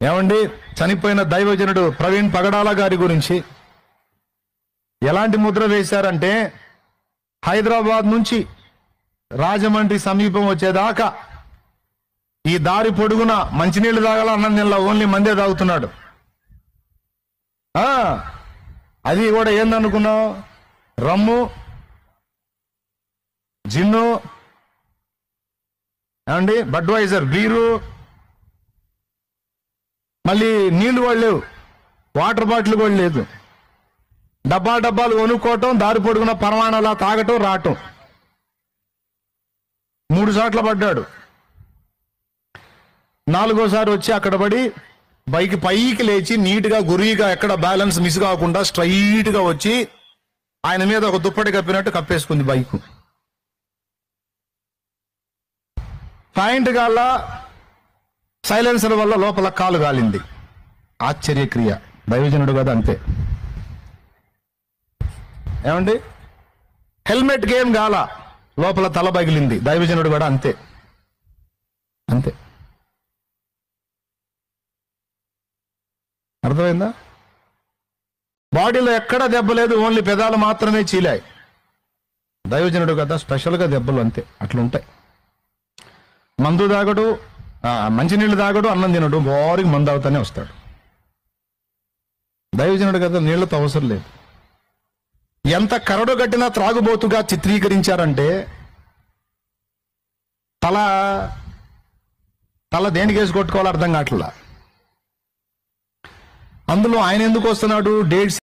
ఏమండి, చనిపోయిన దైవజనుడు ప్రవీణ్ పగడాల గారి గురించి ఎలాంటి ముద్ర వేశారంటే, హైదరాబాద్ నుంచి రాజమండ్రి సమీపం వచ్చేదాకా ఈ దారి పొడుగున మంచినీళ్ళు తాగాల, అన్నం తినాల, ఓన్లీ మందే తాగుతున్నాడు. అది కూడా ఏందనుకున్నావు? రమ్ము, జిన్ను, ఏమండి బడ్వైజర్ బీరు, మళ్ళీ నీళ్లు కూడా లేవు, వాటర్ బాటిల్ కూడా లేదు. డబ్బాలు కొనుక్కోవటం, దారి పొడుగున పరమాణాలా తాగటం, రావటం. 3 సార్లు పడ్డాడు. 4వసారి వచ్చి అక్కడ పడి బైక్ పైకి లేచి నీట్గా గురిగా ఎక్కడ బ్యాలెన్స్ మిస్ కాకుండా స్ట్రైట్ గా వచ్చి ఆయన మీద ఒక దుప్పటి కప్పినట్టు కప్పేసుకుంది బైక్. పాయింట్ గాల సైలెన్సర్ వల్ల లోపల కాలు గాలింది. ఆశ్చర్యక్రియ. దైవజనుడు కదా, అంతే. ఏమండి, హెల్మెట్ గేమ్ గాల, లోపల తల పగిలింది. దైవజనుడు కూడా అంతే. అంతే. అర్థమైందా? బాడీలో ఎక్కడా దెబ్బ లేదు, ఓన్లీ పెదాలు మాత్రమే చీలాయి. దైవజనుడు కదా, స్పెషల్గా దెబ్బలు అంతే, అట్లుంటాయి. మందు తాగడు, మంచినీళ్ళు తాగడు, అన్నం తినడు, బోరింగ్ మందు అవుతానే వస్తాడు. దైవజనుడు కదా, నీళ్లతో అవసరం లేదు. ఎంత కరడు గట్టిన త్రాగుబోతుగా చిత్రీకరించారంటే, తల దేనికి వేసి కొట్టుకోవాలో అర్థం కావట్లా. అందులో ఆయన ఎందుకు వస్తున్నాడు? డేట్స్